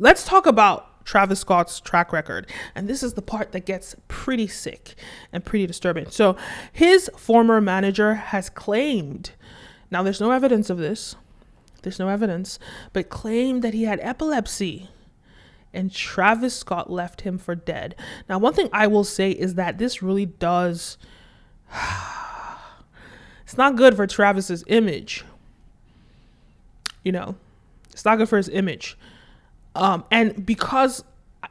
let's talk about Travis Scott's track record. And this is the part that gets pretty sick and pretty disturbing. So his former manager has claimed, now there's no evidence of this, but claimed that he had epilepsy and Travis Scott left him for dead. Now, one thing I will say is that this really does, it's not good for Travis's image. You know, it's not good for his image. And because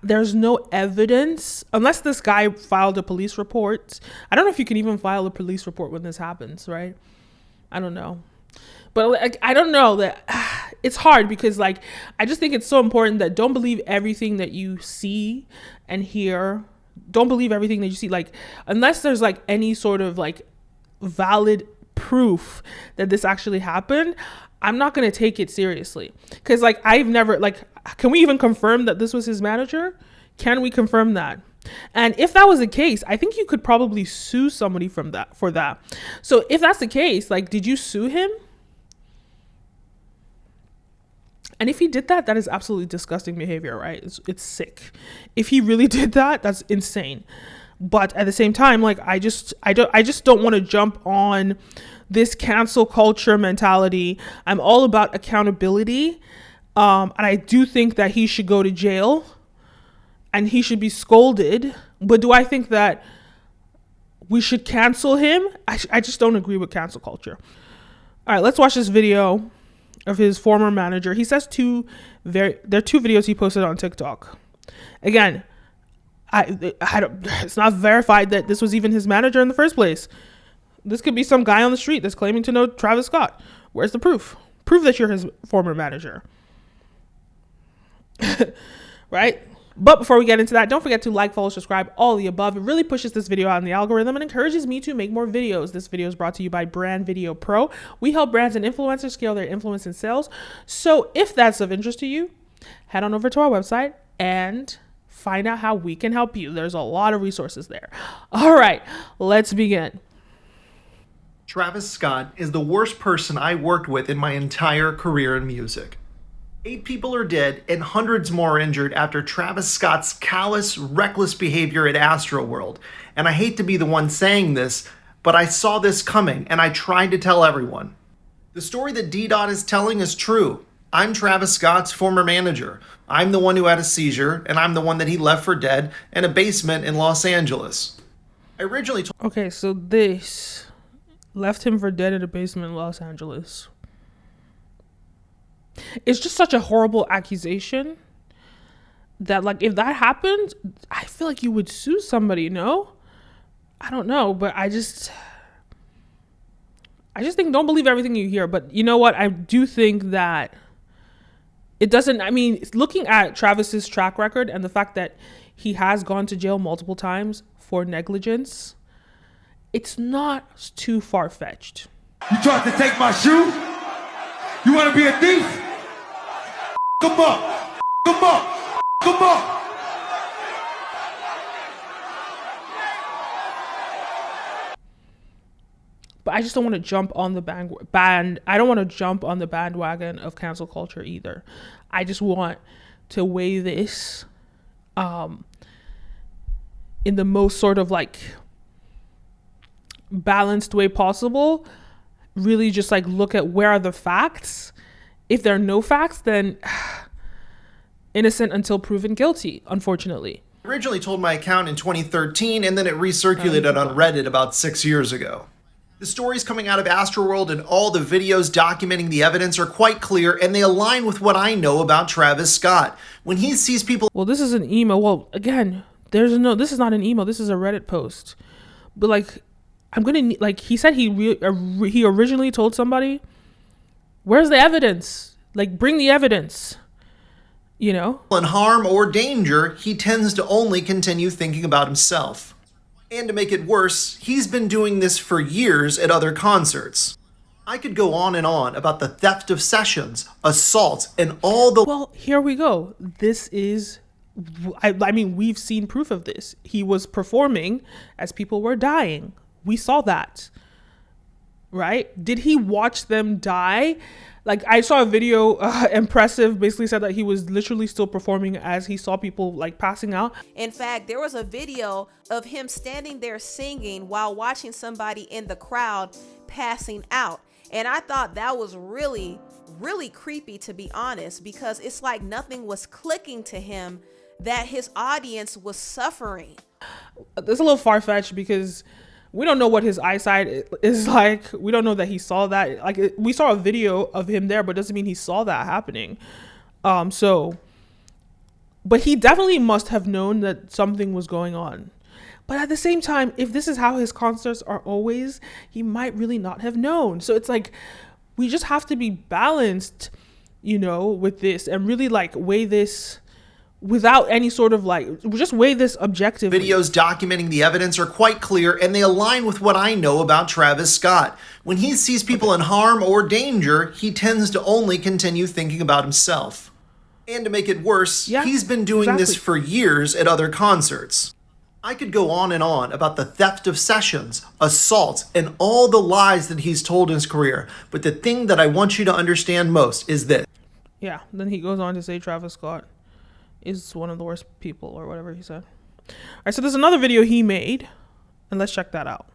there's no evidence, unless this guy filed a police report. I don't know if you can even file a police report when this happens, right? I don't know. But like, I don't know, that it's hard because like, I just think it's so important that don't believe everything that you see and hear. Don't believe everything that you see. Like, unless there's like any sort of like valid proof that this actually happened, I'm not going to take it seriously. Because like, I've never, like, can we even confirm that this was his manager? Can we confirm that? And if that was the case, I think you could probably sue somebody for that. So if that's the case, like, did you sue him? And if he did that, that is absolutely disgusting behavior, right? It's sick. If he really did that, that's insane. But at the same time, like, I just don't want to jump on this cancel culture mentality. I'm all about accountability. And I do think that he should go to jail and he should be scolded. But do I think that we should cancel him? I just don't agree with cancel culture. All right, let's watch this video of his former manager. He says there are two videos he posted on TikTok. Again, it's not verified that this was even his manager in the first place. This could be some guy on the street that's claiming to know Travis Scott. Where's the proof? Prove that you're his former manager. Right? But before we get into that, don't forget to like, follow, subscribe, all the above. It really pushes this video out in the algorithm and encourages me to make more videos. This video is brought to you by Brand Video Pro. We help brands and influencers scale their influence and sales. So if that's of interest to you, head on over to our website and find out how we can help you. There's a lot of resources there. All right, let's begin. Travis Scott is the worst person I worked with in my entire career in music. 8 people are dead and hundreds more are injured after Travis Scott's callous, reckless behavior at Astroworld. And I hate to be the one saying this, but I saw this coming and I tried to tell everyone. The story that D-Dot is telling is true. I'm Travis Scott's former manager. I'm the one who had a seizure, and I'm the one that he left for dead in a basement in Los Angeles. I originally told— Okay, so this left him for dead in a basement in Los Angeles. It's just such a horrible accusation that, like, if that happened, I feel like you would sue somebody, no? I don't know, but I just think don't believe everything you hear. But you know what? I do think that it doesn't, I mean, looking at Travis's track record and the fact that he has gone to jail multiple times for negligence, it's not too far-fetched. You tried to take my shoe? You want to be a thief? Come on. Come on. Come on. But I just don't want to jump on the I don't want to jump on the bandwagon of cancel culture either. I just want to weigh this in the most sort of like balanced way possible. Really just like look at where are the facts. If there are no facts, then innocent until proven guilty, unfortunately. I originally told my account in 2013, and then it recirculated on Reddit about 6 years ago. The stories coming out of Astroworld and all the videos documenting the evidence are quite clear, and they align with what I know about Travis Scott. When he sees people— Well, this is an email. Well, again, this is not an email. This is a Reddit post. But like, I'm going to, like, he said he originally told somebody. Where's the evidence? Like, bring the evidence, you know? In harm or danger, he tends to only continue thinking about himself. And to make it worse, he's been doing this for years at other concerts. I could go on and on about the theft of sessions, assaults, and all the— Well, here we go. This is, I mean, we've seen proof of this. He was performing as people were dying. We saw that. right? Did he watch them die? Like, I saw a video, Impressive basically said that he was literally still performing as he saw people like passing out. In fact, there was a video of him standing there singing while watching somebody in the crowd passing out. And I thought that was really, really creepy, to be honest, because it's like nothing was clicking to him that his audience was suffering. That's a little far-fetched because we don't know what his eyesight is like. We don't know that he saw that. Like, we saw a video of him there, but it doesn't mean he saw that happening. But he definitely must have known that something was going on. But at the same time, if this is how his concerts are always, he might really not have known. So it's like, we just have to be balanced, with this and really like weigh this without any sort of just weigh this objectively. Videos documenting the evidence are quite clear, and they align with what I know about Travis Scott. When he sees people in harm or danger, he tends to only continue thinking about himself. And to make it worse, he's been doing this for years at other concerts. I could go on and on about the theft of sessions, assaults, and all the lies that he's told in his career, but the thing that I want you to understand most is this. Yeah, then he goes on to say Travis Scott is one of the worst people, or whatever he said. All right, so there's another video he made, and let's check that out.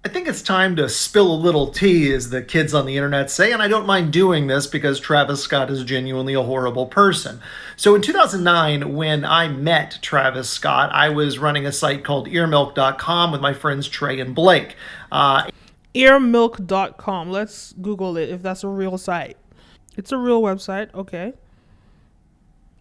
I think it's time to spill a little tea, as the kids on the internet say, and I don't mind doing this because Travis Scott is genuinely a horrible person. So in 2009, when I met Travis Scott, I was running a site called earmilk.com with my friends Trey and Blake. Earmilk.com. Let's Google it if that's a real site. It's a real website. Okay.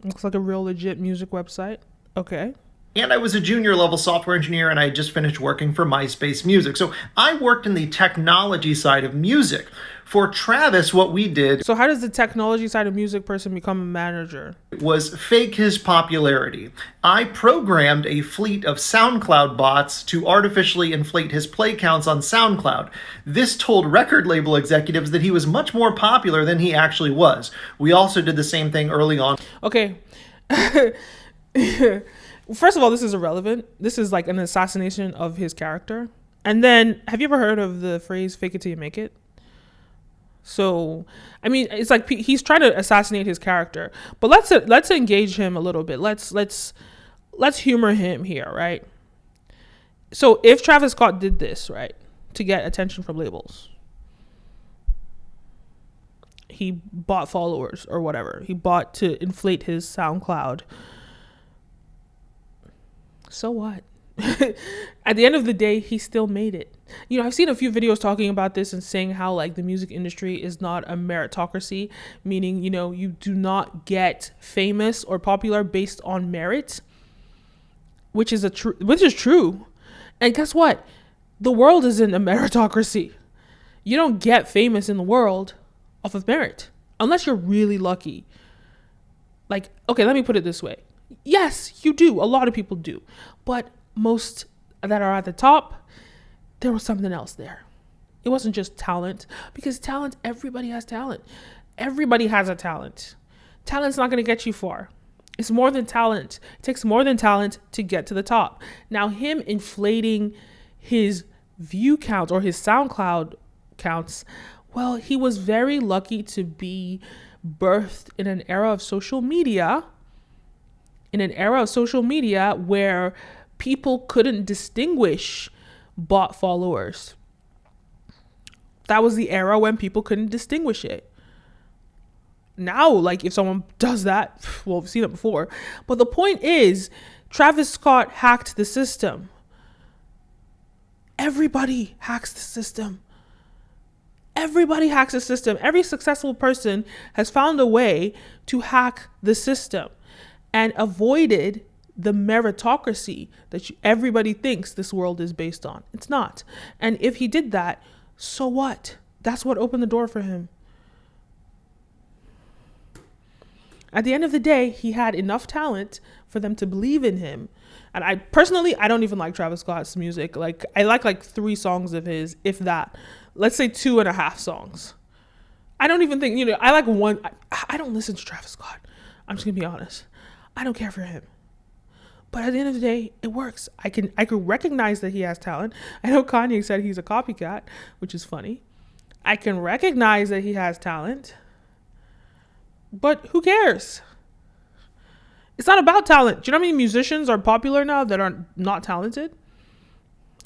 Looks like a real legit music website. Okay. And I was a junior level software engineer, and I just finished working for MySpace Music. So I worked in the technology side of music. For Travis, what we did... So how does the technology side of music person become a manager? ...was fake his popularity. I programmed a fleet of SoundCloud bots to artificially inflate his play counts on SoundCloud. This told record label executives that he was much more popular than he actually was. We also did the same thing early on. Okay. First of all, this is irrelevant. This is like an assassination of his character. And then, have you ever heard of the phrase "fake it till you make it"? So, I mean, it's like he's trying to assassinate his character. But let's engage him a little bit. Let's humor him here, right? So, if Travis Scott did this, right, to get attention from labels, he bought followers or whatever. He bought to inflate his SoundCloud. So what? At the end of the day, he still made it. I've seen a few videos talking about this and saying how like the music industry is not a meritocracy, meaning, you do not get famous or popular based on merit, which is true. And guess what? The world isn't a meritocracy. You don't get famous in the world off of merit unless you're really lucky. Like, okay, let me put it this way. Yes, you do. A lot of people do. But most that are at the top, there was something else there. It wasn't just talent, because talent, everybody has talent. Everybody has a talent. Talent's not going to get you far. It's more than talent. It takes more than talent to get to the top. Now, him inflating his view count or his SoundCloud counts, well, he was very lucky to be birthed in an era of social media. Where people couldn't distinguish bot followers. That was the era when people couldn't distinguish it. Now, like, if someone does that, well, we've seen it before. But the point is, Travis Scott hacked the system. Everybody hacks the system. Everybody hacks the system. Every successful person has found a way to hack the system and avoided the meritocracy that everybody thinks this world is based on. It's not. And if he did that, so what? That's what opened the door for him. At the end of the day, he had enough talent for them to believe in him. And I don't even like Travis Scott's music. Like, I like 3 songs of his, if that. Let's say 2.5 songs. I don't even think, I like one. I don't listen to Travis Scott. I'm just gonna be honest. I don't care for him. But at the end of the day, it works. I can recognize that he has talent. I know Kanye said he's a copycat, which is funny. I can recognize that he has talent. But who cares? It's not about talent. Do you know how many musicians are popular now that are not talented?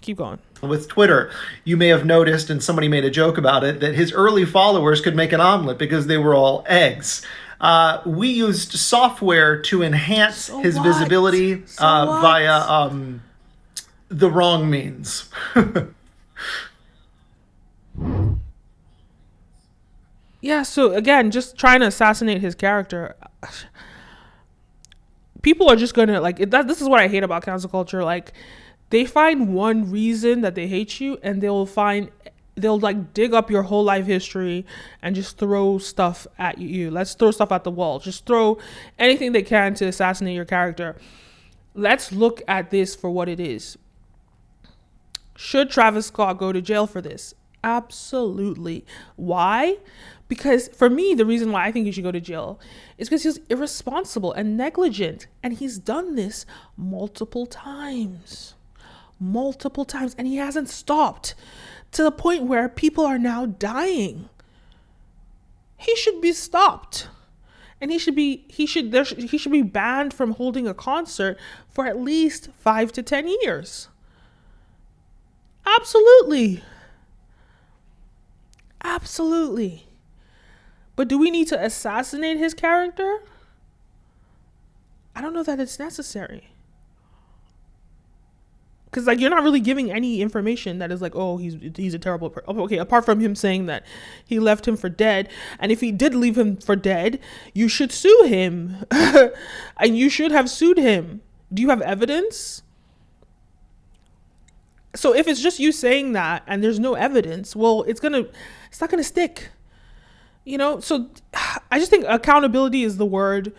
Keep going. With Twitter, you may have noticed, and somebody made a joke about it, that his early followers could make an omelet because they were all eggs. We used software to enhance his visibility via the wrong means. Yeah, so again, just trying to assassinate his character. People are just gonna this is what I hate about cancel culture. Like, they find one reason that they hate you, and they'll dig up your whole life history and just throw stuff at you. Let's throw stuff at the wall. Just throw anything they can to assassinate your character. Let's look at this for what it is. Should Travis Scott go to jail for this? Absolutely. Why? Because for me, the reason why I think he should go to jail is because he's irresponsible and negligent. And he's done this multiple times. And he hasn't stopped, to the point where people are now dying. He should be stopped. And he should be banned from holding a concert for at least 5 to 10 years. Absolutely. But do we need to assassinate his character? I don't know that it's necessary. Because you're not really giving any information that is he's a terrible person. Okay, apart from him saying that he left him for dead. And if he did leave him for dead, you should sue him. And you should have sued him. Do you have evidence? So if it's just you saying that and there's no evidence, well, it's not gonna stick. So I just think accountability is the word.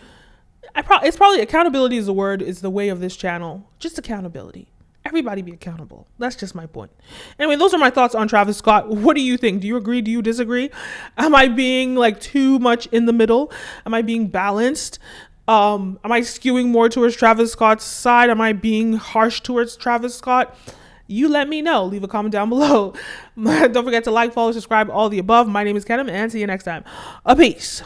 It's probably accountability is the way of this channel. Just accountability. Everybody be accountable. That's just my point. Anyway, those are my thoughts on Travis Scott. What do you think? Do you agree? Do you disagree? Am I being too much in the middle? Am I being balanced? Am I skewing more towards Travis Scott's side? Am I being harsh towards Travis Scott? You let me know. Leave a comment down below. Don't forget to like, follow, subscribe, all the above. My name is Kenim, and see you next time. Peace.